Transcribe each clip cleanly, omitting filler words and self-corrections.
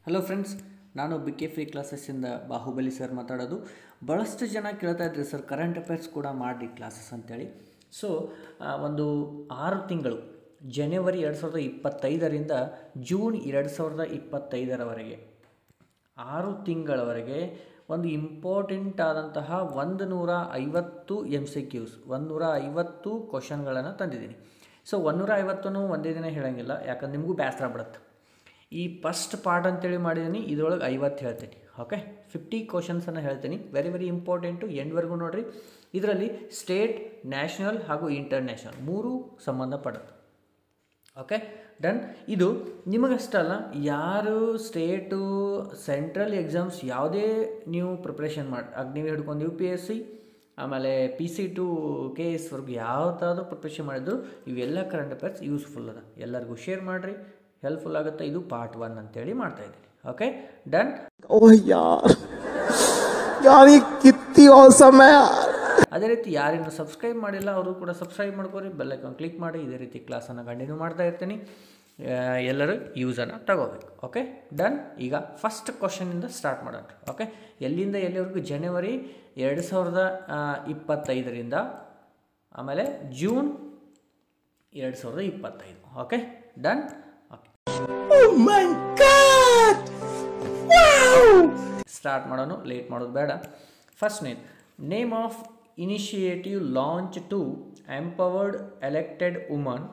Hello friends, ನಾನು B K free ಕ್ಲಾಸಸ್ಸಿಂದ Bahubali sir ಮಾತಾಡೋದು. ಭಾಳಷ್ಟು ಜನ ಕೇಳ್ತಾ ಇದ್ರಿ ಸರ್ ಕರೆಂಟ್ ಅಫೇರ್ಸ್ ಕೂಡ ಮಾಡಿ ಕ್ಲಾಸಸ್ ಅಂತೇಳಿ. ಸೊ ಒಂದು 6 ತಿಂಗಳು ಜನವರಿ 2025ರಿಂದ ಜೂನ್ 2025ರವರೆಗೆ 6 ತಿಂಗಳವರೆಗೆ ಒಂದು ಇಂಪಾರ್ಟೆಂಟ್ ಆದಂತಹ 150 MCQs 150 ಕ್ವಶನ್ಗಳನ್ನು ತಂದಿದ್ದೀನಿ. ಸೊ 150 ಒಂದೇ ದಿನ ಹೇಳೋಂಗಿಲ್ಲ, ಯಾಕಂದ್ರೆ ನಿಮಗೂ ಬೇಸರ ಬಿಡುತ್ತೆ. ಈ ಫಸ್ಟ್ ಪಾರ್ಟ್ ಅಂತೇಳಿ ಮಾಡಿದ್ದೀನಿ, ಇದರೊಳಗೆ 50 ಹೇಳ್ತೀನಿ. ಓಕೆ, 50 ಕ್ವಶನ್ಸನ್ನು ಹೇಳ್ತೀನಿ. ವೆರಿ ಇಂಪಾರ್ಟೆಂಟು, ಎಂಡ್ವರೆಗೂ ನೋಡಿರಿ. ಇದರಲ್ಲಿ ಸ್ಟೇಟ್, ನ್ಯಾಷನಲ್ ಹಾಗೂ ಇಂಟರ್ನ್ಯಾಷನಲ್ 3 ಸಂಬಂಧಪಡುತ್ತೆ. Okay done. ಇದು ನಿಮಗಷ್ಟಲ್ಲ, ಯಾರು ಸ್ಟೇಟು ಸೆಂಟ್ರಲ್ ಎಕ್ಸಾಮ್ಸ್ ಯಾವುದೇ ನೀವು ಪ್ರಿಪ್ರೇಷನ್ ಮಾಡಿ, ಅಗ್ನಿವಿ ಹಿಡ್ಕೊಂಡು UPSC ಆಮೇಲೆ PC to KS ವರ್ಗು ಯಾವುದಾದ್ರೂ ಪ್ರಿಪ್ರೇಷನ್ ಮಾಡಿದ್ರು ಇವೆಲ್ಲ ಕರೆಂಟ್ ಅಫೇರ್ಸ್ ಯೂಸ್ಫುಲ್ ಅದ. ಎಲ್ಲರಿಗೂ ಶೇರ್ ಮಾಡಿರಿ, ಹೆಲ್ಪ್ಫುಲ್ ಆಗುತ್ತೆ. ಇದು ಪಾರ್ಟ್ 1 ಅಂತೇಳಿ ಮಾಡ್ತಾ ಇದ್ದೀನಿ. Okay done. ಓಹ್ ಯಾರ್ ಕಿತ್ತಿ ಆಸಮ್ ಹೈ ಯಾರ್. ಅದೇ ರೀತಿ ಯಾರಿನ್ನೂ ಸಬ್ಸ್ಕ್ರೈಬ್ ಮಾಡಿಲ್ಲ ಅವರು ಕೂಡ ಸಬ್ಸ್ಕ್ರೈಬ್ ಮಾಡ್ಕೊರಿ, ಬೆಲ್ ಐಕಾನ್ ಕ್ಲಿಕ್ ಮಾಡಿ. ಇದೇ ರೀತಿ ಕ್ಲಾಸನ್ನು ಕಂಟಿನ್ಯೂ ಮಾಡ್ತಾ ಇರ್ತೀನಿ. ಎಲ್ಲರೂ ಯೂಸನ್ನು ತಗೋಬೇಕು. Okay done. ಈಗ ಫಸ್ಟ್ ಕ್ವಶನಿಂದ ಸ್ಟಾರ್ಟ್ ಮಾಡೋಣ. ಓಕೆ, ಎಲ್ಲಿಂದ ಎಲ್ಲಿವರೆಗೂ? ಜನವರಿ 2025ರಿಂದ ಆಮೇಲೆ ಜೂನ್ 2025. Okay done. ಸ್ಟಾರ್ಟ್ ಮಾಡೋಣ, ಲೇಟ್ ಮಾಡೋದು ಬೇಡ. First name of initiative launch to empowered elected woman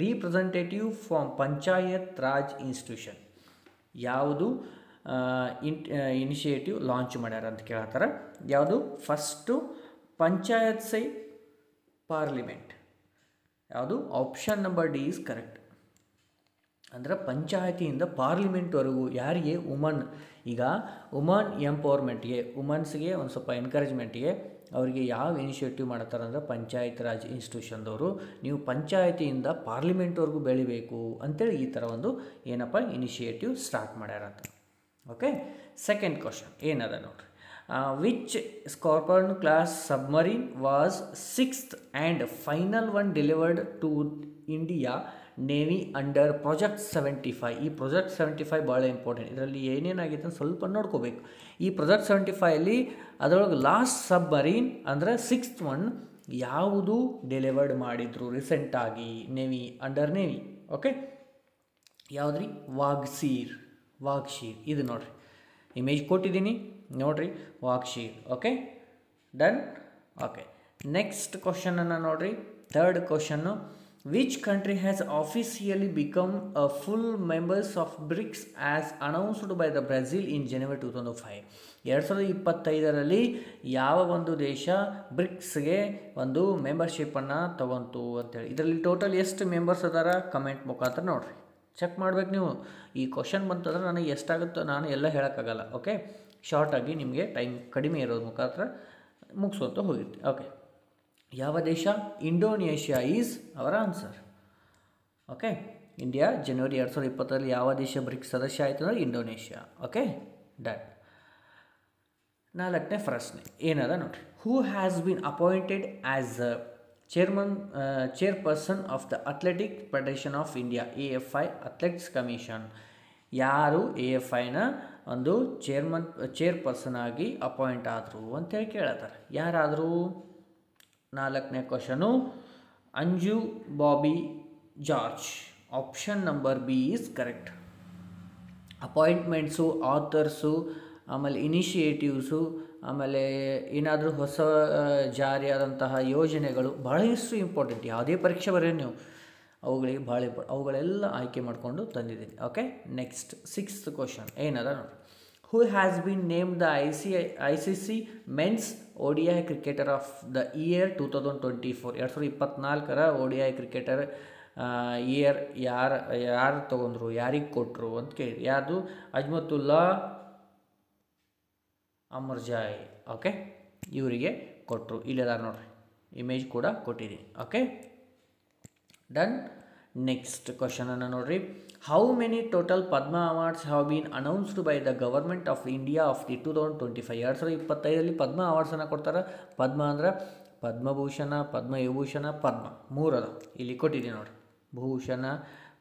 representative from panchayat raj institution. ಯಾವುದು ಇನಿಷಿಯೇಟಿವ್ ಲಾಂಚ್ ಮಾಡ್ಯಾರ ಅಂತ ಕೇಳ್ತಾರೆ. ಯಾವುದು? First panchayat se parliament. ಯಾವುದು? Option number D is correct. ಅಂದರೆ ಪಂಚಾಯತಿಯಿಂದ ಪಾರ್ಲಿಮೆಂಟ್ವರೆಗೂ ಯಾರಿಗೆ? ವುಮನ್. ಈಗ ವುಮನ್ ಎಂಪವರ್ಮೆಂಟ್ಗೆ, ವುಮನ್ಸ್ಗೆ ಒಂದು ಸ್ವಲ್ಪ ಎನ್ಕರೇಜ್ಮೆಂಟ್ಗೆ ಅವರಿಗೆ ಯಾವ ಇನಿಷಿಯೇಟಿವ್ ಮಾಡ್ತಾರೆ ಅಂದರೆ ಪಂಚಾಯತ್ ರಾಜ್ ಇನ್ಸ್ಟಿಟ್ಯೂಷನ್ದವರು ನೀವು ಪಂಚಾಯತಿಯಿಂದ ಪಾರ್ಲಿಮೆಂಟ್ವರೆಗೂ ಬೆಳಿಬೇಕು ಅಂತೇಳಿ ಈ ಥರ ಒಂದು ಏನಪ್ಪ ಇನಿಷಿಯೇಟಿವ್ ಸ್ಟಾರ್ಟ್ ಮಾಡ್ಯಾರ ಅಂತ. ಓಕೆ, ಸೆಕೆಂಡ್ ಕ್ವಶನ್ ಏನದ ನೋಡ್ರಿ. Which Scorpene class submarine was 6th and final one delivered to India navy under project 75. ಈ ಪ್ರಾಜೆಕ್ಟ್ 75 ಭಾಳ ಇಂಪಾರ್ಟೆಂಟ್. ಇದರಲ್ಲಿ ಏನೇನಾಗಿತ್ತು ಅಂತ ಸ್ವಲ್ಪ ನೋಡ್ಕೋಬೇಕು. ಈ ಪ್ರಾಜೆಕ್ಟ್ 75ಅಲ್ಲಿ ಅದರೊಳಗೆ ಲಾಸ್ಟ್ ಸಬ್ಮರೀನ್ ಅಂದರೆ 6th ಒನ್ ಯಾವುದು ಡೆಲಿವರ್ಡ್ ಮಾಡಿದ್ರು ರೀಸೆಂಟಾಗಿ ನೇವಿ ಅಂಡರ್ ನೇವಿ. ಓಕೆ, ಯಾವುದ್ರಿ? ವಾಗ್ಶೀರ್. ಇದು ನೋಡ್ರಿ, ಇಮೇಜ್ ಕೊಟ್ಟಿದ್ದೀನಿ ನೋಡ್ರಿ, Vagsheer. Okay done. Okay, next ಕ್ವಶನನ್ನು ನೋಡ್ರಿ. Third question. Which country has officially become a full members of BRICS as announced by the Brazil in January 2005? 2025ರಲ್ಲಿ ಯಾವ ಒಂದು ದೇಶ ಬ್ರಿಕ್ಸ್ಗೆ ಒಂದು ಮೆಂಬರ್ಶಿಪ್ಪನ್ನು ತಗೊಂತು ಅಂತೇಳಿ. ಇದರಲ್ಲಿ ಟೋಟಲ್ ಎಷ್ಟು ಮೆಂಬರ್ಸ್ ಅದಾರ ಕಮೆಂಟ್ ಮುಖಾಂತರ ನೋಡಿರಿ, ಚೆಕ್ ಮಾಡ್ಬೇಕು ನೀವು. ಈ ಕ್ವಶನ್ ಬಂತಂದ್ರೆ ನನಗೆ ಎಷ್ಟಾಗುತ್ತೋ ನಾನು ಎಲ್ಲ ಹೇಳೋಕ್ಕಾಗಲ್ಲ. ಓಕೆ, ಶಾರ್ಟಾಗಿ ನಿಮಗೆ ಟೈಮ್ ಕಡಿಮೆ ಇರೋದು ಮುಖಾಂತರ ಮುಗಿಸೋಂತ ಹೋಗಿರ್ತೀವಿ. ಓಕೆ, ಯಾವ ದೇಶ? Indonesia is our answer. Okay, India ಜನವರಿ 2020ರಲ್ಲಿ ಯಾವ ದೇಶ ಬ್ರಿಕ್ಸ್ ಸದಸ್ಯ ಆಯಿತು ಅಂದರೆ ಇಂಡೋನೇಷ್ಯಾ. Okay done. 4ನೇ ಪ್ರಶ್ನೆ ಏನದ ನೋಡ್ರಿ. ಹೂ has been appointed as chairperson of the athletic federation of India AFI athletics commission. ಯಾರು AFIನ ಒಂದು ಚೇರ್ಪರ್ಸನ್ ಆಗಿ ಅಪಾಯಿಂಟ್ ಆದರು ಅಂತೇಳಿ ಕೇಳತ್ತಾರೆ. ಯಾರಾದರೂ? 4ನೇ question Anju Bobby George. Option number B is correct. Appointments, authors, ಆಮೇಲೆ ಇನಿಷಿಯೇಟಿವ್ಸು, ಆಮೇಲೆ ಏನಾದರೂ ಹೊಸ ಜಾರಿಯಾದಂತಹ ಯೋಜನೆಗಳು ಬಹಳಷ್ಟು ಇಂಪಾರ್ಟೆಂಟ್. ಯಾವುದೇ ಪರೀಕ್ಷೆ ಬರೀ ನೀವು ಅವುಗಳಿಗೆ ಭಾಳ ಅವುಗಳೆಲ್ಲ ಆಯ್ಕೆ ಮಾಡಿಕೊಂಡು ತಂದಿದ್ದೀನಿ. ಓಕೆ, ನೆಕ್ಸ್ಟ್ 6th ಕ್ವಶನ್ ಏನದ ನೋಡಿ. Who has been named the ICC Men's ODI Cricketer of the Year 2024? 2024ರ ODI cricketer year ಯಾರು ತೊಗೊಂಡ್ರು, ಯಾರಿಗೆ ಕೊಟ್ಟರು ಅಂತ ಕೇಳಿ. ಯಾರ್ದು? ಅಜ್ಮತುಲ್ಲಾ ಅಮರ್ಜಾಯ್. ಓಕೆ, ಇವರಿಗೆ ಕೊಟ್ಟರು. ಇಲ್ಲದ ನೋಡ್ರಿ, ಇಮೇಜ್ ಕೂಡ ಕೊಟ್ಟಿದ್ದೀನಿ. Okay done. ನೆಕ್ಸ್ಟ್ ಕ್ವಶನನ್ನು ನೋಡ್ರಿ. How many total Padma awards have been announced by the government of India of the 2025? 2025ರಲ್ಲಿ ಪದ್ಮ ಅವಾರ್ಡ್ಸನ್ನು ಕೊಡ್ತಾರೆ. ಪದ್ಮ ಅಂದ್ರೆ ಪದ್ಮಭೂಷಣ, ಪದ್ಮವಿಭೂಷಣ, ಪದ್ಮ 3 ಅದ ಇಲ್ಲಿ ಕೊಟ್ಟಿದ್ದೀನಿ ನೋಡಿ. ಭೂಷಣ,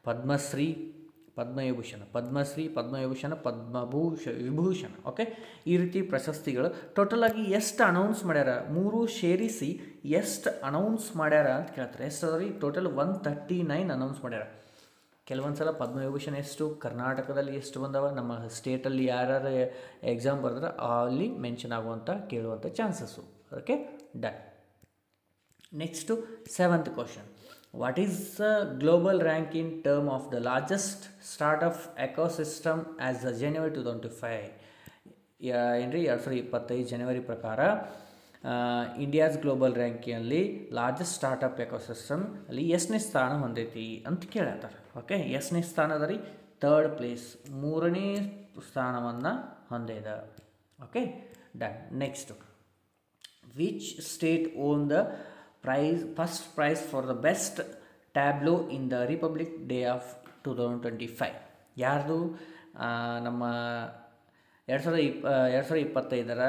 ಪದ್ಮಶ್ರೀ, ಪದ್ಮವಿಭೂಷಣ, ಪದ್ಮಶ್ರೀ, ಪದ್ಮವಿಭೂಷಣ, ವಿಭೂಷಣ. ಓಕೆ, ಈ ರೀತಿ ಪ್ರಶಸ್ತಿಗಳು ಟೋಟಲಾಗಿ ಎಷ್ಟು ಅನೌನ್ಸ್ ಮಾಡ್ಯಾರ, ಮೂರು ಸೇರಿಸಿ ಎಷ್ಟು ಅನೌನ್ಸ್ ಮಾಡ್ಯಾರ ಅಂತ ಕೇಳ್ತಾರೆ. ಎಷ್ಟು ಅದ ರೀ? ಟೋಟಲ್ 139 ಅನೌನ್ಸ್ ಮಾಡ್ಯಾರ. ಕೆಲವೊಂದು ಸಲ ಪದ್ಮವಿಭೂಷಣ ಎಷ್ಟು, ಕರ್ನಾಟಕದಲ್ಲಿ ಎಷ್ಟು ಬಂದವ, ನಮ್ಮ ಸ್ಟೇಟಲ್ಲಿ ಯಾರ್ಯಾರು ಎಕ್ಸಾಮ್ ಬರೆದ್ರೆ ಅಲ್ಲಿ ಮೆನ್ಷನ್ ಆಗುವಂಥ ಕೇಳುವಂಥ chances. Okay, done. Next 7th question. What is the global rank in term of the largest startup ecosystem as of January 2025? ಏನ್ರಿ 2025 ಜನವರಿ ಪ್ರಕಾರ ಇಂಡಿಯಾಸ್ ಗ್ಲೋಬಲ್ ರ್ಯಾಂಕಿಂಗಲ್ಲಿ ಲಾರ್ಜೆಸ್ಟ್ ಸ್ಟಾರ್ಟಪ್ ಎಕೋಸಿಸ್ಟಮ್ ಅಲ್ಲಿ ಎಷ್ಟನೇ ಸ್ಥಾನ ಹೊಂದೈತಿ ಅಂತ ಕೇಳತ್ತಾರೆ. ಓಕೆ, ಎಷ್ಟನೇ ಸ್ಥಾನ ಅದ ರೀ? 3rd ಪ್ಲೇಸ್, 3ನೇ ಸ್ಥಾನವನ್ನು ಹೊಂದಿದ. Okay, done. Next, which state own the first prize for the best tableau in the Republic Day of 2025? ಯಾರ್ದು? ನಮ್ಮ 2025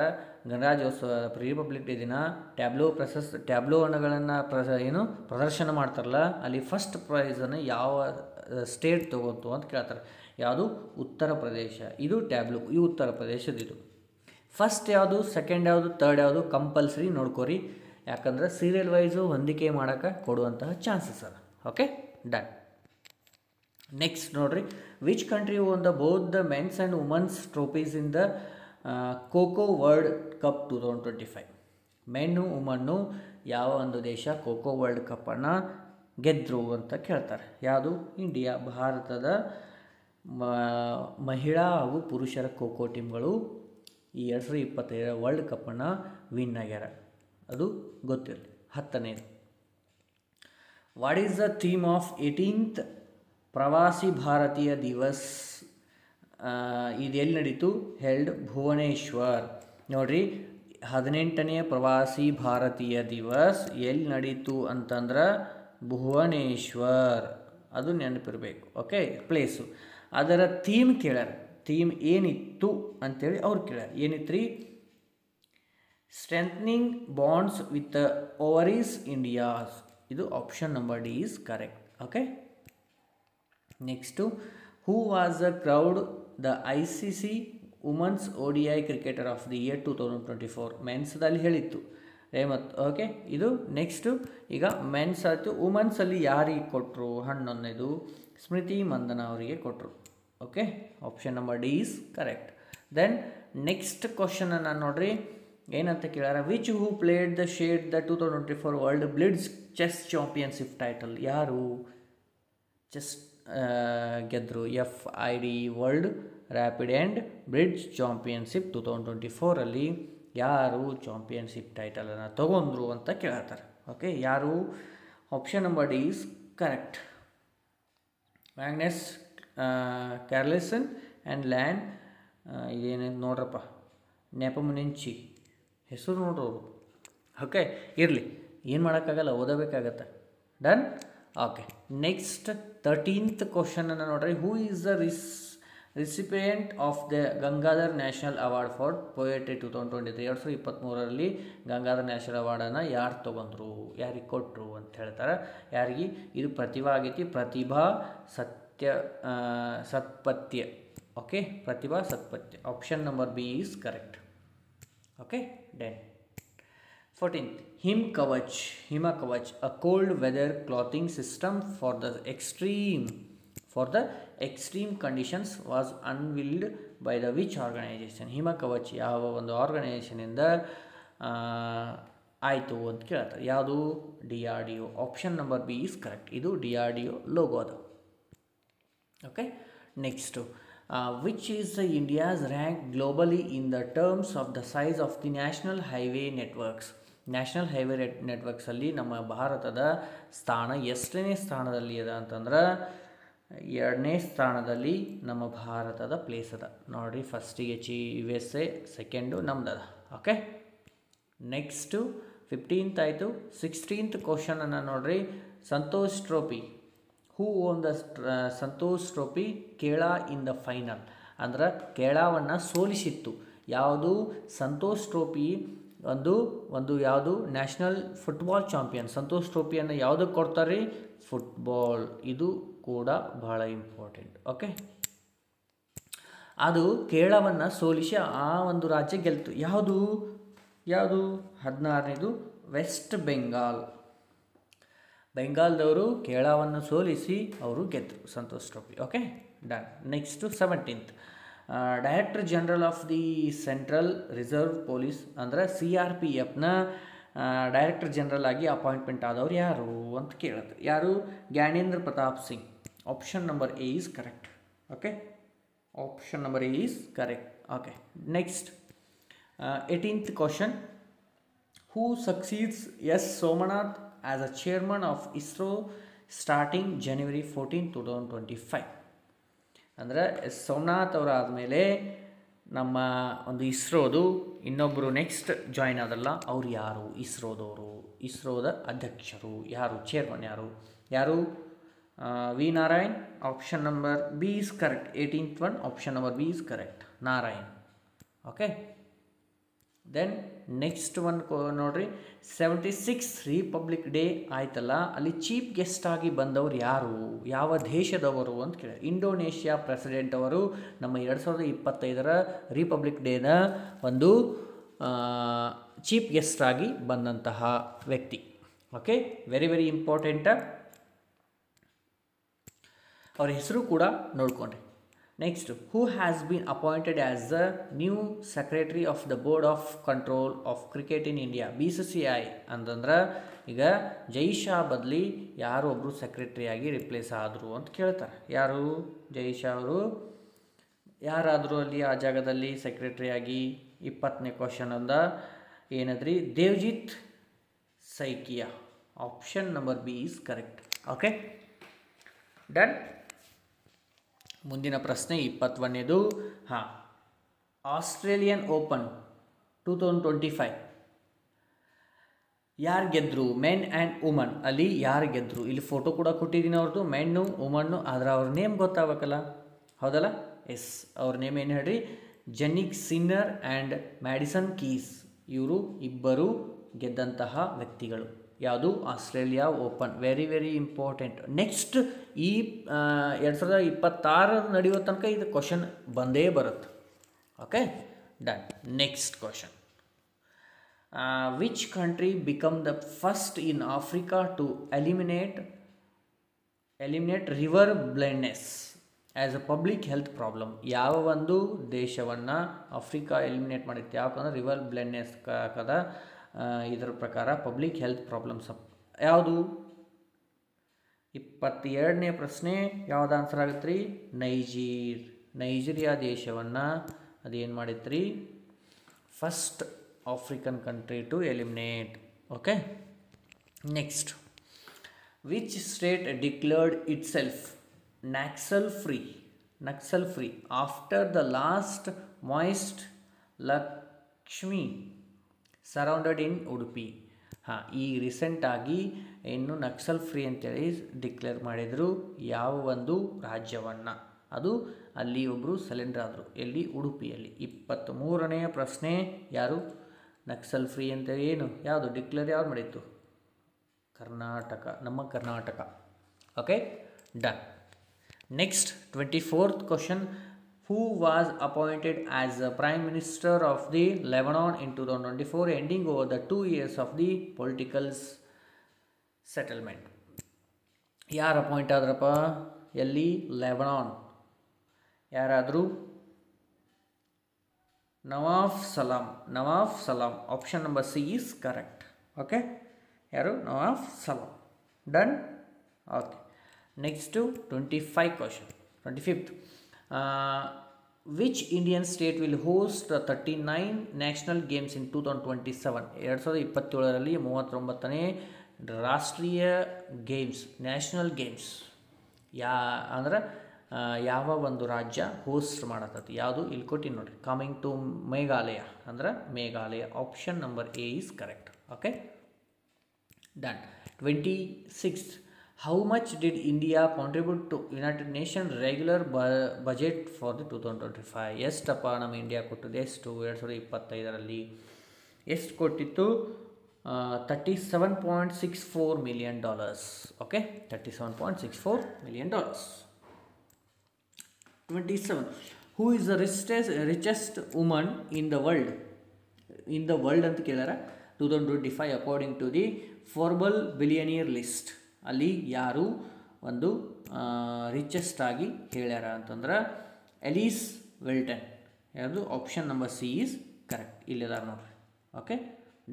ಗಣರಾಜ್ಯೋತ್ಸವ ರಿಪಬ್ಲಿಕ್ ಡೇ ದಿನ ಟ್ಯಾಬ್ಲೋ ಹಣಗಳನ್ನು ಪ್ರದರ್ಶನ ಮಾಡ್ತಾರಲ್ಲ, ಅಲ್ಲಿ ಫಸ್ಟ್ ಪ್ರೈಸನ್ನು ಯಾವ ಸ್ಟೇಟ್ ತೊಗೊಂತು ಅಂತ ಕೇಳ್ತಾರೆ. ಯಾವುದು? ಉತ್ತರ ಪ್ರದೇಶ. ಇದು ಟ್ಯಾಬ್ಲೋ, ಈ ಉತ್ತರ ಪ್ರದೇಶದಿದು. ಫಸ್ಟ್ ಯಾವುದು, ಸೆಕೆಂಡ್ ಯಾವುದು, ಥರ್ಡ್ ಯಾವುದು ಕಂಪಲ್ಸರಿ ನೋಡ್ಕೋರಿ, ಯಾಕಂದ್ರೆ ಸೀರಿಯಲ್ ವೈಸು ಹೊಂದಿಕೆ ಮಾಡೋಕ್ಕೆ ಕೊಡುವಂತಹ ಚಾನ್ಸಸ್ ಅದ. Okay, done. ನೆಕ್ಸ್ಟ್ ನೋಡ್ರಿ, which country own the both the men's and women's trophies in the kho kho world cup 2025? ಮೆನ್ನು woman ಯಾವ ಒಂದು ದೇಶ ಖೋಖೋ ವರ್ಲ್ಡ್ ಕಪ್ಪನ್ನು ಗೆದ್ದರು ಅಂತ ಕೇಳ್ತಾರೆ. ಯಾವುದು? ಇಂಡಿಯಾ. ಭಾರತದ ಮಹಿಳಾ ಹಾಗೂ ಪುರುಷರ ಖೋಖೋ ಟೀಮ್ಗಳು ಈ 2025 ವರ್ಲ್ಡ್ ಕಪ್ಪನ್ನು ವಿನ್ ಆಗ್ಯಾರ. ಅದು ಗೊತ್ತಿರಲಿ. 10ನೇದು, what is the theme of 18th Pravasi Bharatiya Divas? ಇದು ಎಲ್ಲಿ ನಡೀತು? ಹೆಲ್ಡ್ ಭುವನೇಶ್ವರ್. ನೋಡಿರಿ, 18ನೇ ಪ್ರವಾಸಿ ಭಾರತೀಯ ದಿವಸ್ ಎಲ್ಲಿ ನಡೀತು ಅಂತಂದ್ರೆ ಭುವನೇಶ್ವರ್. ಅದು ನೆನಪಿರಬೇಕು. Okay, place. ಅದರ ಥೀಮ್ ಕೇಳ್ಯಾರ. ಥೀಮ್ ಏನಿತ್ತು ಅಂತೇಳಿ ಅವ್ರು ಕೇಳ್ಯಾರ. ಏನಿತ್ತು ರೀ? Strengthening bonds with overseas Indians. ಇದು option number D is correct. Okay, next, who was the crowned the ICC women's ODI cricketer of the year 2024? ಮೆನ್ಸ್ದಲ್ಲಿ ಹೇಳಿತ್ತು ರೇಮತ್. ಓಕೆ, ಇದು ನೆಕ್ಸ್ಟು. ಈಗ ಮೆನ್ಸ್ ಆಯಿತು. ವುಮನ್ಸಲ್ಲಿ ಯಾರಿಗೆ ಕೊಟ್ಟರು? 11ನೇದು ಸ್ಮೃತಿ ಮಂದನ ಅವರಿಗೆ ಕೊಟ್ಟರು. Okay, option number D is correct. Then next ಕ್ವಶನನ್ನು ನೋಡ್ರಿ, ಏನಂತ ಕೇಳ್ಯಾರ? Which who played the shared the 2024 world blitz chess championship title? ಯಾರು ಚೆಸ್ ಗೆದ್ದರು? FID world rapid and blitz championship 2024 ಯಾರು ಚಾಂಪಿಯನ್ಶಿಪ್ ಟೈಟಲನ್ನು ತೊಗೊಂಡ್ರು ಅಂತ ಕೇಳ್ತಾರೆ. ಓಕೆ, ಯಾರು? Option number D is correct. Magnus Carlsen and land ಇದೇನೇನು ನೋಡ್ರಪ್ಪ, ನೆಪಮುನಿಂಚಿ ಹೆಸರು ನೋಡ್ರವರು. ಓಕೆ, ಇರಲಿ, ಏನು ಮಾಡೋಕ್ಕಾಗಲ್ಲ, ಓದಬೇಕಾಗತ್ತೆ. ಡನ್. ಓಕೆ, ನೆಕ್ಸ್ಟ್ 13th ಕ್ವಶನನ್ನು ನೋಡ್ರಿ, who is the recipient of the Gangadhar national award for poetry 2023? 2023 Gangadhar national ಅವಾರ್ಡನ್ನು ಯಾರು ತೊಗೊಂಡ್ರು, ಯಾರಿಗೆ ಕೊಟ್ಟರು ಅಂತ ಹೇಳ್ತಾರೆ. ಯಾರಿಗೆ? ಇದು ಪ್ರತಿಭಾ ಆಗೈತಿ. Pratibha Satpathy. Okay, Pratibha Satpathy. Option number B is correct. Okay, done. 14th, Hima Kavach, a cold weather clothing system for the extreme conditions was unveiled by the which organization? ಹಿಮ ಕವಚ್ ಯಾವ ಒಂದು ಆರ್ಗನೈಸೇಷನಿಂದ ಆಯಿತು ಅಂತ ಕೇಳ್ತಾರೆ. ಯಾವುದು? DRDO. Option number B is correct. ಇದು DRDO ಲೋಗೋ ಅದು. Okay, next, which is India's rank globally in the terms of the size of the national highway networks? National highway ನೆಟ್ವರ್ಕ್ಸಲ್ಲಿ ನಮ್ಮ ಭಾರತದ ಸ್ಥಾನ ಎಷ್ಟನೇ ಸ್ಥಾನದಲ್ಲಿ ಅದ ಅಂತಂದ್ರೆ 2ನೇ ಸ್ಥಾನದಲ್ಲಿ ನಮ್ಮ ಭಾರತದ ಪ್ಲೇಸ್ ಅದ. ನೋಡಿರಿ, ಫಸ್ಟಿಗೆ USA, ಸೆಕೆಂಡು ನಮ್ದದ. ಓಕೆ, ನೆಕ್ಸ್ಟು 15th ಆಯಿತು. 16th ಕ್ವಶನನ್ನು ನೋಡಿರಿ, Santosh trophy. Who won the Santosh trophy Kerala in the final? ಅಂದ್ರೆ ಕೇಳಾವನ್ನು ಸೋಲಿಸಿತ್ತು. ಯಾವುದು? ಸಂತೋಷ್ ಟ್ರೋಫಿ ಒಂದು ಯಾವುದು ನ್ಯಾಷನಲ್ ಫುಟ್ಬಾಲ್ ಚಾಂಪಿಯನ್ ಸಂತೋಷ್ ಟ್ರೋಫಿಯನ್ನು ಯಾವುದಕ್ಕೆ ಕೊಡ್ತಾರೆ? ಫುಟ್ಬಾಲ್. ಇದು ಕೂಡ ಬಹಳ ಇಂಪಾರ್ಟೆಂಟ್. ಓಕೆ, ಅದು ಕೇರಳವನ್ನು ಸೋಲಿಸಿ ಆ ಒಂದು ರಾಜ್ಯ ಗೆಲ್ತು. ಯಾವುದು 16ನೇದು ವೆಸ್ಟ್ ಬೆಂಗಾಲ್. ಬೆಂಗಾಲ್ದವರು ಕೇರಳವನ್ನು ಸೋಲಿಸಿ ಅವರು ಗೆದ್ದರು Santosh trophy. Okay, done. Next 17th director general of the central reserve police ಅಂದರೆ CRPFನ ಡೈರೆಕ್ಟರ್ ಜನರಲ್ ಆಗಿ ಅಪಾಯಿಂಟ್ಮೆಂಟ್ ಆದವರು ಯಾರು ಅಂತ ಕೇಳಿದ್ರು. ಯಾರು? Gyanendra Pratap Singh. Option number A is correct. Okay, option number A is correct. Okay, next 18th question. Who succeeds S Somnath as a chairman of ISRO starting January 14, 2025? ಅಂದರೆ S Somnath ಅವರು ಆದಮೇಲೆ ನಮ್ಮ ಒಂದು ಇಸ್ರೋದು ಇನ್ನೊಬ್ಬರು ನೆಕ್ಸ್ಟ್ ಜಾಯ್ನ್ ಆದಲ್ಲ, ಅವ್ರು ಯಾರು? ಇಸ್ರೋದ ಅಧ್ಯಕ್ಷರು ಯಾರು? ಚೇರ್ಮನ್ ಯಾರು? V Narayan. Option number B is correct. 18th one option number B is correct, Narayan. Okay, then next one ನೋಡ್ರಿ, 76th ರಿಪಬ್ಲಿಕ್ ಡೇ ಆಯ್ತಲ್ಲ, ಅಲ್ಲಿ ಚೀಫ್ ಗೆಸ್ಟ್ ಆಗಿ ಬಂದವರು ಯಾರು? ಯಾವ ದೇಶದವರು ಅಂತ ಕೇಳಿ. ಇಂಡೋನೇಷ್ಯಾ ಪ್ರೆಸಿಡೆಂಟ್ ಅವರು ನಮ್ಮ 2025ರ ರಿಪಬ್ಲಿಕ್ ಡೇನ ಒಂದು ಚೀಫ್ ಗೆಸ್ಟ್ ಆಗಿ ಬಂದಂತಹ ವ್ಯಕ್ತಿ. Okay, very very important. ಅವ್ರ ಹೆಸರು ಕೂಡ ನೋಡ್ಕೊಂಡ್ರಿ. Next, who has been appointed as the new secretary of the board of control of cricket in India BCCI ಅಂತಂದ್ರೆ ಈಗ ಜೈಶಾ ಬದಲಿ ಯಾರು ಒಬ್ಬರು ಸೆಕ್ರೆಟರಿಯಾಗಿ ರಿಪ್ಲೇಸ್ ಆದರು ಅಂತ ಕೇಳ್ತಾರೆ. ಯಾರು? ಜೈಶಾ ಅವರು ಯಾರಾದರೂ ಅಲ್ಲಿ ಆ ಜಾಗದಲ್ಲಿ ಸೆಕ್ರೆಟರಿಯಾಗಿ? 20ನೇ ಕ್ವಶನ್ ಅಂದ ಏನದ್ರಿ? Devajit Saikia. Option number B is correct. Okay, done. ಮುಂದಿನ ಪ್ರಶ್ನೆ 21ನೇದು. ಆಸ್ಟ್ರೇಲಿಯನ್ ಓಪನ್ 2025 ಯಾರು ಗೆದ್ದರು? Men and women. ಅಲ್ಲಿ ಯಾರು ಗೆದ್ದರು? ಇಲ್ಲಿ ಫೋಟೋ ಕೂಡ ಕೊಟ್ಟಿದ್ದೀನಿ ಅವ್ರದ್ದು, ಮೆನ್ನು ವುಮನ್ನು. ಆದರೆ ಅವ್ರ ನೇಮ್ ಗೊತ್ತಾಗಬೇಕಲ್ಲ, ಹೌದಲ್ಲ? ಎಸ್, ಅವ್ರ ನೇಮ್ ಏನು ಹೇಳ್ರಿ? Jannik Sinner and Madison Keys. ಇವರು ಇಬ್ಬರು ಗೆದ್ದಂತಹ ವ್ಯಕ್ತಿಗಳು. ಯಾವುದು? Australia open. Very very important. Next ಈ 2026 ನಡೆಯುವ ತನಕ ಇದು ಕ್ವಶನ್ ಬಂದೇ ಬರುತ್ತೆ. Okay, done. Next question. Which country become the first in Africa to eliminate river blindness as a public health problem? ಯಾವ ಒಂದು ದೇಶವನ್ನು ಆಫ್ರಿಕಾ ಎಲಿಮಿನೇಟ್ ಮಾಡಿತ್ತು? ಯಾಕಂದ್ರೆ ರಿವರ್ ಬ್ಲೈಂಡ್ನೆಸ್ ಕದ ಇದರ ಪ್ರಕಾರ ಪಬ್ಲಿಕ್ ಹೆಲ್ತ್ ಪ್ರಾಬ್ಲಮ್ಸ್ ಯಾವುದು? 22ನೇ ಪ್ರಶ್ನೆ ಯಾವ್ದು ಆನ್ಸರ್ ಆಗುತ್ತೆ ರೀ? ನೈಜೀರಿಯಾ ದೇಶವನ್ನು ಅದೇನು ಮಾಡಿತ್ತು ರೀ? First African country to eliminate. Okay, next, which state declared itself Naxal free after the last Maoist Lakshmi surrendered in Udupi? ಈ ರೀಸೆಂಟಾಗಿ ಇನ್ನು ನಕ್ಸಲ್ ಫ್ರೀ ಅಂತೇಳಿ ಡಿಕ್ಲೇರ್ ಮಾಡಿದರು ಯಾವ ಒಂದು ರಾಜ್ಯವನ್ನು? ಅದು ಅಲ್ಲಿ ಒಬ್ಬರು ಸಲೆಂಡರ್ ಆದರು. ಎಲ್ಲಿ? ಉಡುಪಿಯಲ್ಲಿ. 23ನೇ ಪ್ರಶ್ನೆ ಯಾರು? ನಕ್ಸಲ್ ಫ್ರೀ ಅಂತ ಏನು ಯಾವುದು ಡಿಕ್ಲೇರ್ ಯಾರು ಮಾಡಿತ್ತು? ಕರ್ನಾಟಕ, ನಮ್ಮ Karnataka. Okay, done. Next 24th question. Who was appointed as the Prime Minister of the Lebanon in 2024, ending over the 2 years of the political settlement? ಯಾರು ಅಪಾಯಿಂಟ್ ಆದ್ರಪ್ಪ? ಎಲ್ಲಿ? ಲೆಬನಾನ್. ಯಾರಾದರೂ? Nawaf Salam. Option number C is correct. Okay, ಯಾರು? Nawaf Salam. Done. Okay, next 25 question. 25th. Which Indian state will host 39 national games in 2027? 2027ರಲ್ಲಿ 39ನೇ ರಾಷ್ಟ್ರೀಯ games, national games ಅಂದ್ರೆ ಯಾವ ಒಂದು ರಾಜ್ಯ ಹೋಸ್ಟ್ ಮಾಡತ್ತತಿ? ಯಾವುದು? ಇಲ್ಲಿ ಕೊಟ್ಟಿನಿ ನೋಡಿರಿ. ಕಮಿಂಗ್ ಟು ಮೇಘಾಲಯ ಅಂದ್ರೆ Meghalaya. Option number A is correct. Okay, done. 26th. How much did India contribute to United Nations regular budget for the 2025? ಎಷ್ಟಪ್ಪ ನಮ್ಮ ಇಂಡಿಯಾ ಕೊಟ್ಟದ್ದು? ಎಷ್ಟು 2025ರಲ್ಲಿ? ಎಷ್ಟು ಕೊಟ್ಟಿತ್ತು? $37.64 million. Okay, $37.64 million. 27. Who is the richest woman in the world? In the world ಅಂತ ಕೇಳ್ಯಾರ 2025 according to the Forbes billionaire list. ಅಲ್ಲಿ ಯಾರು ಒಂದು ರಿಚೆಸ್ಟ್ ಆಗಿ ಹೇಳ್ಯಾರ ಅಂತಂದ್ರೆ ಎಲಿಸ್ ವೆಲ್ಟನ್. ಯಾವುದು? Option number C is correct. ಇಲ್ಲಿದಾರ ನೋಡ್ರಿ. Okay,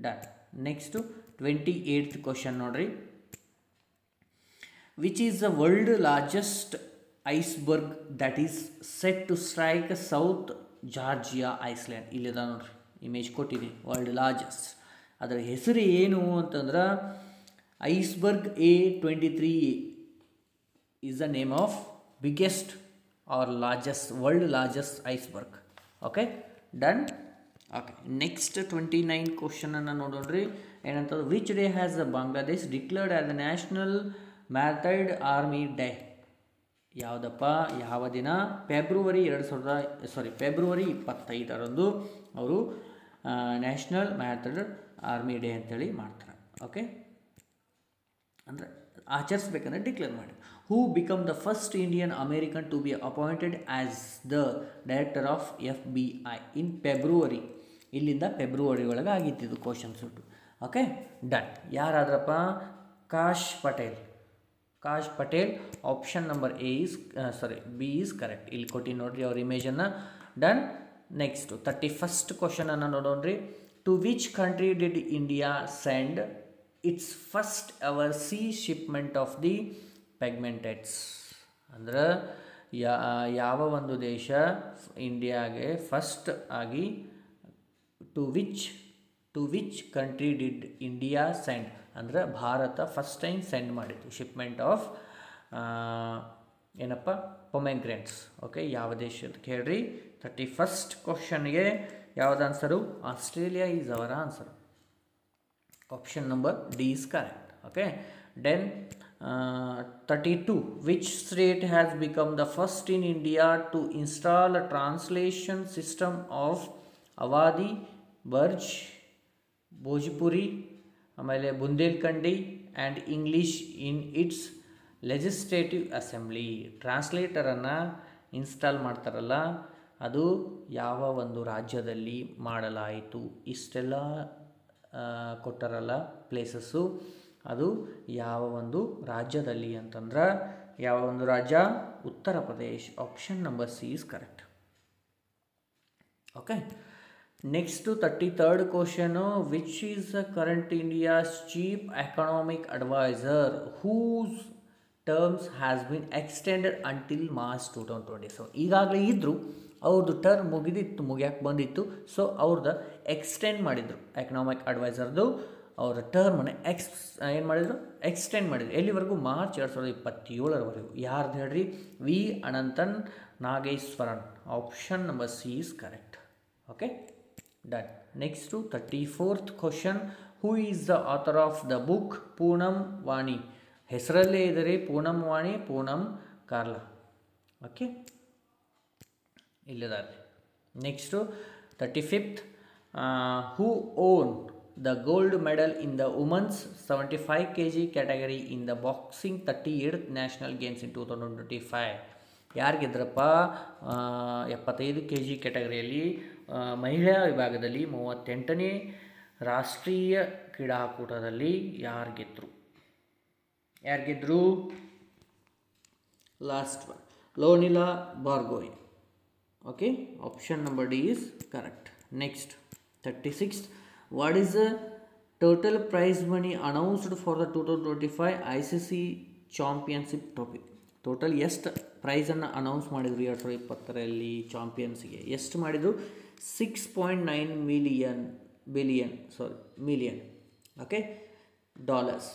done. Next 28th question ನೋಡ್ರಿ. Which is the world largest iceberg that is set to strike South Georgia island? ಇಲ್ಲಿದ ನೋಡ್ರಿ, ಇಮೇಜ್ ಕೊಟ್ಟಿದೆ. ವರ್ಲ್ಡ್ ಲಾರ್ಜೆಸ್ಟ್ ಅದರ ಹೆಸರು ಏನು ಅಂತಂದ್ರೆ iceberg A23 is the name of biggest or largest world largest iceberg. Okay, done. Okay, next 29 ಕ್ವಶನನ್ನು ನೋಡೋಣ್ರಿ. ಏನಂತಂದ್ರೆ which day has the Bangladesh declared as the national marathon army day? ಯಾವುದಪ್ಪ? ಯಾವ ದಿನ? ಫೆಬ್ರವರಿ 25ರಂದು ಅವರು ನ್ಯಾಷನಲ್ ಮ್ಯಾರಥಾನ್ ಆರ್ಮಿ ಡೇ ಅಂತೇಳಿ ಮಾಡ್ತಾರೆ. Okay, ಅಂದರೆ ಆಚರಿಸ್ಬೇಕಂದ್ರೆ ಡಿಕ್ಲೇರ್ ಮಾಡಿ. Who become the first Indian American to be appointed as the director of FBI in February? ಇಲ್ಲಿಂದ ಫೆಬ್ರವರಿ ಒಳಗೆ ಆಗಿತ್ತಿದ್ದು ಕ್ವಶನ್ಸ್ ಉಂಟು. Okay, done. ಯಾರಾದ್ರಪ್ಪ? Kash Patel. Option number B is correct. ಇಲ್ಲಿ ಕೊಟ್ಟು ನೋಡ್ರಿ ಅವ್ರ ಇಮೇಜನ್ನು. ಡನ್. ನೆಕ್ಸ್ಟ್ 31st ಕ್ವಶನನ್ನು ನೋಡೋಣ್ರಿ. To which country did India send its first ever sea shipment of the pomegranates? ಅಂದ್ರೆ ಯಾವ ಒಂದು ದೇಶ ಇಂಡಿಯಾಗೆ ಫಸ್ಟ್ ಆಗಿ to which country did India send ಅಂದ್ರೆ ಭಾರತ ಫಸ್ಟ್ ಟೈಮ್ ಸೆಂಡ್ ಮಾಡಿದ್ದು ಶಿಪ್ಮೆಂಟ್ ಆಫ್ ಏನಪ್ಪ? ಪೊಮೆಗ್ರೆನೇಟ್ಸ್. ಓಕೆ, ಯಾವ ದೇಶದ ಕೇಳ್ರಿ. 31st ಕ್ವಶನ್ಗೆ ಯಾವ್ದು answer? Australia is our answer. Option number D is correct. Okay, then 32. Which state has become the first in India to install a translation system of Awadhi, Braj, Bhojpuri, ಆಮೇಲೆ Bundelkhandi and English in its legislative assembly? ಟ್ರಾನ್ಸ್ಲೇಟರನ್ನು install ಮಾಡ್ತಾರಲ್ಲ, ಅದು ಯಾವ ಒಂದು ರಾಜ್ಯದಲ್ಲಿ ಮಾಡಲಾಯಿತು? ಇಷ್ಟೆಲ್ಲ ಕೊಟ್ಟಾರಲ್ಲ places, ಅದು ಯಾವ ಒಂದು ರಾಜ್ಯದಲ್ಲಿ ಅಂತಂದ್ರೆ ಯಾವ ಒಂದು ರಾಜ್ಯ? Uttar Pradesh. Option number C is correct. Okay, next 33rd question. Which is the current India's chief economic adviser whose terms has been extended until March 2027? ಈಗಾಗಲೇ ಇದ್ದರು, ಅವ್ರದ್ದು ಟರ್ಮ್ ಮುಗಿಯಕ್ಕೆ ಬಂದಿತ್ತು. ಸೊ ಅವ್ರದ್ದು ಎಕ್ಸ್ಟೆಂಡ್ ಮಾಡಿದರು. ಎಕನಾಮಿಕ್ ಅಡ್ವೈಸರ್ದು ಅವರ ಟರ್ಮನ್ನು ಏನು ಮಾಡಿದರು? ಎಕ್ಸ್ಟೆಂಡ್ ಮಾಡಿದರು. ಎಲ್ಲಿವರೆಗೂ? ಮಾರ್ಚ್ 2027ರವರೆಗೂ. ಯಾರ್ದು ಹೇಳ್ರಿ? V Anantha Nageswaran. Option number C is correct. Okay, done. Next 34th question. Who is the author of the book Poonam Vani? ಹೆಸರಲ್ಲೇ ಇದೆ ಪೂನಂ ವಾಣಿ, ಪೂನಂ ಕಾರ್ಲಾ. ಓಕೆ, ಇಲ್ಲಿದ್ದಾರೆ. Next 35th. Who won the gold medal in the women's 75 kg category in the boxing 38th national games in 2025? ಯಾರಿಗಿದ್ರಪ್ಪ? 75 kg ಕ್ಯಾಟಗರಿಯಲ್ಲಿ ಮಹಿಳಾ ವಿಭಾಗದಲ್ಲಿ 38ನೇ ರಾಷ್ಟ್ರೀಯ ಕ್ರೀಡಾಕೂಟದಲ್ಲಿ ಯಾರಿಗಿದ್ರು? Last one, Lovlina Borgohain. Okay, option number D is correct. Next 36th. What is the total prize money announced for the 2025 ICC championship trophy? Total ಎಷ್ಟು ಪ್ರೈಸನ್ನು ಅನೌನ್ಸ್ ಮಾಡಿದರು 2020ರಲ್ಲಿ ಚಾಂಪಿಯನ್ಸ್ಗೆ? ಎಷ್ಟು ಮಾಡಿದರು? 6.9 million. Okay, dollars.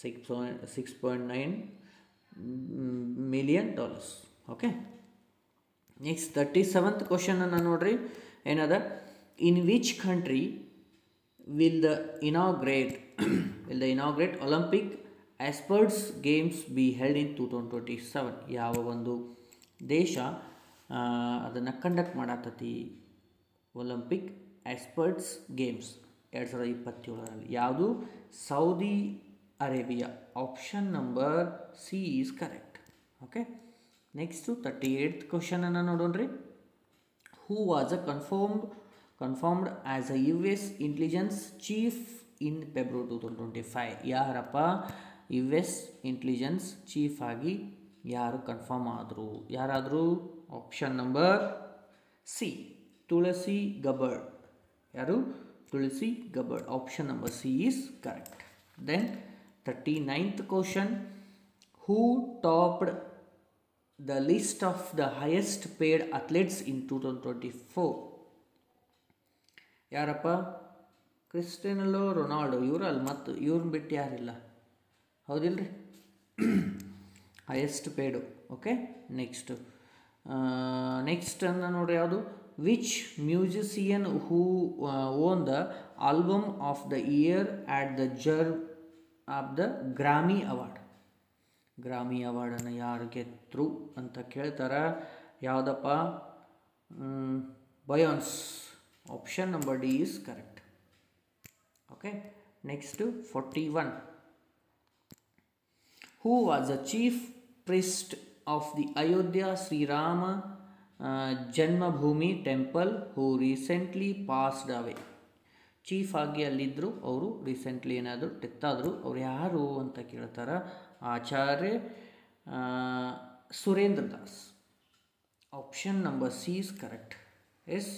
6.9 million dollars. Okay, next 37th ಕ್ವಶನನ್ನು ನೋಡ್ರಿ. ಏನದ? In which country will the inaugurate Olympic esports games be held in 2027? ಯಾವ ಒಂದು ದೇಶ ಅದನ್ನು ಕಂಡಕ್ಟ್ ಮಾಡತ್ತತಿ ಒಲಿಂಪಿಕ್ ಎಸ್ಪರ್ಟ್ಸ್ ಗೇಮ್ಸ್ 2027ರಲ್ಲಿ. ಯಾವುದು? Saudi Arabia. Option number C is correct. Okay, next 38th ಕ್ವಶನನ್ನು ನೋಡೋಣ್ರಿ. Who was confirmed as a US intelligence chief in February 2025? ಯಾರಪ್ಪ US ಇಂಟೆಲಿಜೆನ್ಸ್ ಚೀಫ್ ಆಗಿ ಯಾರು ಕನ್ಫರ್ಮ್ ಆದರು? ಯಾರಾದರೂ? Option number C, Tulsi Gabbard. ಯಾರು? Tulsi Gabbard. Option number C is correct. Then 39th question. Who topped the list of the highest paid athletes in 2024? ಯಾರಪ್ಪ? Cristiano Ronaldo. ಇವರಲ್ಲ, ಮತ್ತು ಇವ್ರನ್ನ ಬಿಟ್ಟು ಯಾರಿಲ್ಲ, ಹೌದಿಲ್ರಿ? Highest paid. ಓಕೆ, ನೆಕ್ಸ್ಟ್ ಅನ್ನು ನೋಡ್ರಿ. ಯಾವುದು? Which musician who won the album of the year at the of the Grammy award? Grammy ಅವಾರ್ಡನ್ನು ಯಾರು ಗೆದ್ರು ಅಂತ ಕೇಳ್ತಾರೆ. ಯಾವುದಪ್ಪ? Beyonce. Option number D is correct. Okay, next 41. Who was the chief priest of the Ayodhya Shri Ram Janmabhoomi temple who recently passed away? Chief ಆಗಿ ಅಲ್ಲಿದ್ದರು, ಅವರು recently ಏನಾದರೂ ಡೆತ್ ಆದರು. ಅವ್ರು ಯಾರು ಅಂತ ಕೇಳ್ತಾರೆ. Acharya Surendra Das. Option number C is correct. Yes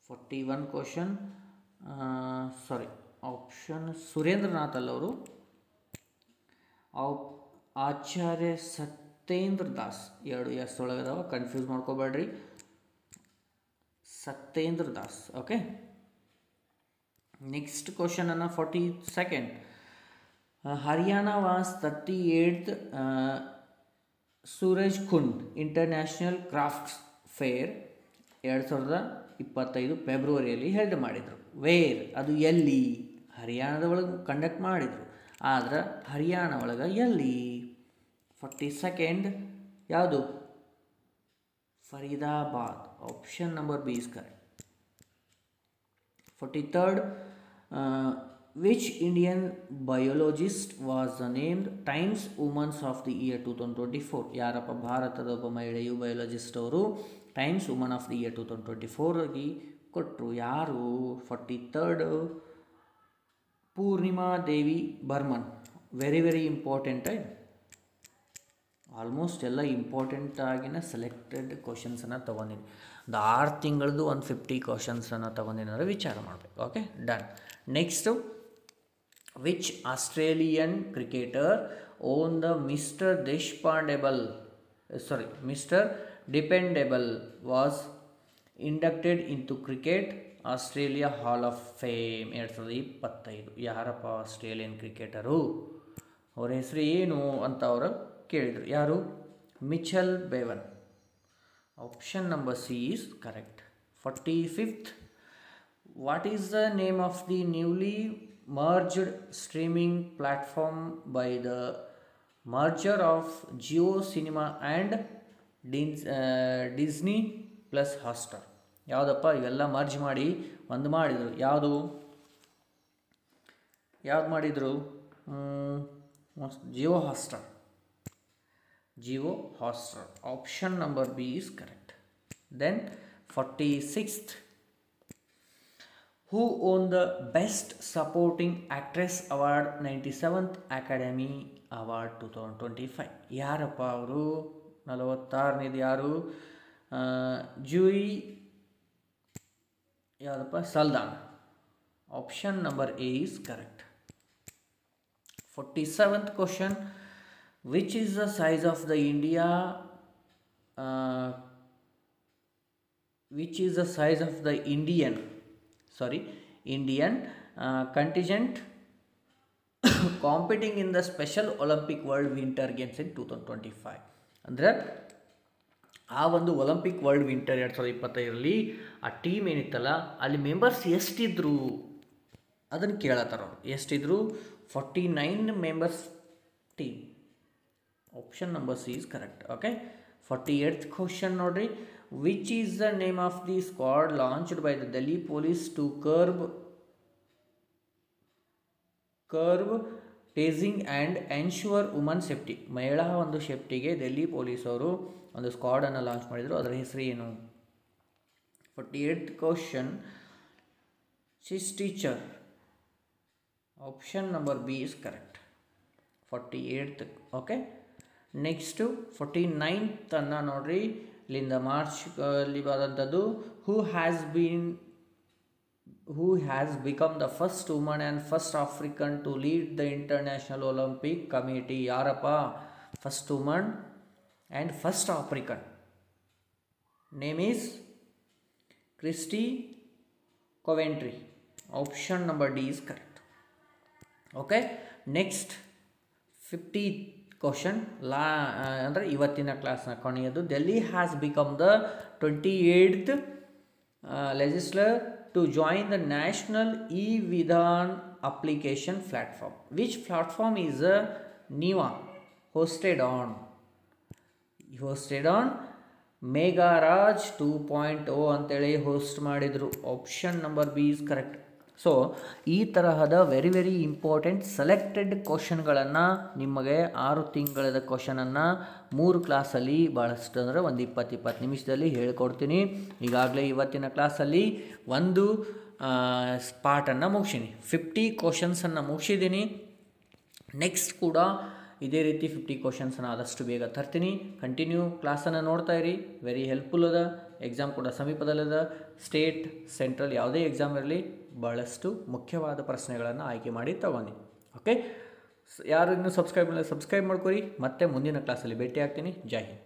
41 question. Option Surendranath ಅಲ್ಲವರು, ಆಚಾರ್ಯ ಸತ್ಯೇಂದ್ರ ದಾಸ್. ಎರಡು ಎಸ್ ಒಳಗದಾವ, ಕನ್ಫ್ಯೂಸ್ ಮಾಡ್ಕೋಬೇಡ್ರಿ. ಸತ್ಯೇಂದ್ರ ದಾಸ್. ಓಕೆ, ನೆಕ್ಸ್ಟ್ ಕ್ವಶನನ್ನು 42nd. Haryana was 38th Suraj Kund international crafts fair 2025 ಫೆಬ್ರವರಿಯಲ್ಲಿ ಹೆಲ್ಡ್ ಮಾಡಿದರು. ವೇರ್? ಅದು ಎಲ್ಲಿ? ಹರಿಯಾಣದ ಒಳಗೆ ಕಂಡಕ್ಟ್ ಮಾಡಿದರು, ಆದ್ರೆ ಹರಿಯಾಣ ಒಳಗೆ ಎಲ್ಲಿ? 42nd ಯಾವುದು? Faridabad. Option number B is correct. 43rd. Which Indian biologist was named Times Woman of the Year 2024? ಯಾರಪ್ಪ? ಭಾರತದ ಒಬ್ಬ ಮಹಿಳೆಯು ಬಯೋಲಜಿಸ್ಟ್ ಅವರು Time's woman of the year 2024 ಆಗಿ ಕೊಟ್ಟರು. ಯಾರು? 43rd. Purnima Devi Barman. Very important. Almost ಎಲ್ಲ ಇಂಪಾರ್ಟೆಂಟ್ ಆಗಿನ ಸೆಲೆಕ್ಟೆಡ್ ಕ್ವಶನ್ಸನ್ನು ತೊಗೊಂಡಿನಿ. ಒಂದು 6 ತಿಂಗಳದ್ದು ಒಂದು 50 ಕ್ವಶನ್ಸನ್ನು ತೊಗೊಂಡಿನಿ, ವಿಚಾರ ಮಾಡಬೇಕು. Okay, done. Next, which Australian cricketer own the mister dependable was inducted into cricket Australia hall of fame 2025? ಯಾರಪ್ಪ ಆಸ್ಟ್ರೇಲಿಯನ್ ಕ್ರಿಕೆಟರು? ಅವ್ರ ಹೆಸರು ಏನು ಅಂತ ಅವರು ಕೇಳಿದರು. ಯಾರು? Michael Bevan. Option number C is correct. 45th. What is the name of the newly merged streaming platform by the merger of Jio Cinema and Disney Plus Hotstar? ಯಾವುದಪ್ಪ? ಇವೆಲ್ಲ ಮರ್ಜ್ ಮಾಡಿ ಒಂದು ಮಾಡಿದರು. ಯಾವುದು ಮಾಡಿದರು? Jio Hotstar. Option number B is correct. Then 46th. Who won the Best Supporting Actress Award 97th Academy Award 2025? ಯಾರಪ್ಪ ಅವರು? 46ನೇದು ಯಾರು? ಜೂಯಿ ಯಾವುದಪ್ಪ? Saldana. Option number A is correct. 47th question. Which is the size of the Indian contingent competing in the Special Olympic World Winter Games in 2025? ಅಂದರೆ ಆ ಒಂದು Olympic world winter 2025ರಲ್ಲಿ ಆ team ಏನಿತ್ತಲ್ಲ, ಅಲ್ಲಿ members ಎಷ್ಟಿದ್ರು ಅದನ್ನು ಕೇಳತ್ತಾರ. ಎಷ್ಟಿದ್ರು? 49 members team. Option number C is correct. Okay, 48th question ನೋಡ್ರಿ. Which is the name of the squad launched by the Delhi police to curb teasing and ensure woman safety? ಮಹಿಳಾ ಒಂದು ಸೇಫ್ಟಿಗೆ ಡೆಲ್ಲಿ ಪೊಲೀಸವರು ಒಂದು ಸ್ಕ್ವಾಡನ್ನು ಲಾಂಚ್ ಮಾಡಿದರು, ಅದರ ಹೆಸರು ಏನು? 48th question, Shishtachar. Option number B is correct. 48th. Okay, next 49th ಅನ್ನು ನೋಡ್ರಿ, ಇಲ್ಲಿಂದ ಮಾರ್ಚ್ಲಿ ಬರೋಂಥದ್ದು. Who has become the first woman and first African to lead the International Olympic Committee? ಯಾರಪ್ಪ first woman and first African? Name is Kirsty Coventry. Option number D is correct. Okay, next 50th question, ಅಂದರೆ ಇವತ್ತಿನ ಕ್ಲಾಸ್ನ ಕೊನೆಯದು. Delhi has become the 28th legislature to join the national e-Vidhan application platform. Which platform is NIVA hosted on? Megharaj 2.0 ಅಂತೇಳಿ host ಮಾಡಿದರು. Option number B is correct. So ಈ ತರಹದ very very important selected ಕ್ವಶನ್ಗಳನ್ನು ನಿಮಗೆ 6 ತಿಂಗಳದ ಕ್ವಶನನ್ನು 3 ಕ್ಲಾಸಲ್ಲಿ ಭಾಳಷ್ಟು ಅಂದರೆ ಒಂದು 20 ನಿಮಿಷದಲ್ಲಿ ಹೇಳ್ಕೊಡ್ತೀನಿ. ಈಗಾಗಲೇ ಇವತ್ತಿನ ಕ್ಲಾಸಲ್ಲಿ ಒಂದು ಪಾರ್ಟನ್ನು ಮುಗಿಸೀನಿ, 50 ಕ್ವಶನ್ಸನ್ನು ಮುಗಿಸಿದ್ದೀನಿ. ನೆಕ್ಸ್ಟ್ ಕೂಡ ಇದೇ ರೀತಿ 50 ಕ್ವಶನ್ಸನ್ನು ಆದಷ್ಟು ಬೇಗ ತರ್ತೀನಿ. ಕಂಟಿನ್ಯೂ ಕ್ಲಾಸನ್ನು ನೋಡ್ತಾ ಇರಿ, ವೆರಿ ಹೆಲ್ಪ್ಫುಲ್ ಅದ. ಎಕ್ಸಾಮ್ ಕೂಡ ಸಮೀಪದಲ್ಲದ. ಸ್ಟೇಟ್ ಸೆಂಟ್ರಲ್ ಯಾವುದೇ ಎಕ್ಸಾಮ್ ಇರಲಿ, ಭಾಳಷ್ಟು ಮುಖ್ಯವಾದ ಪ್ರಶ್ನೆಗಳನ್ನು ಆಯ್ಕೆ ಮಾಡಿ ತಗೊಂಡು. ಓಕೆ, ಯಾರು ಇನ್ನೂ ಸಬ್ಸ್ಕ್ರೈಬ್ ಮಾಡ್ಕೊರಿ. ಮತ್ತೆ ಮುಂದಿನ ಕ್ಲಾಸಲ್ಲಿ ಭೇಟಿ ಆಗ್ತೀನಿ. ಜೈ ಹಿಂದ್.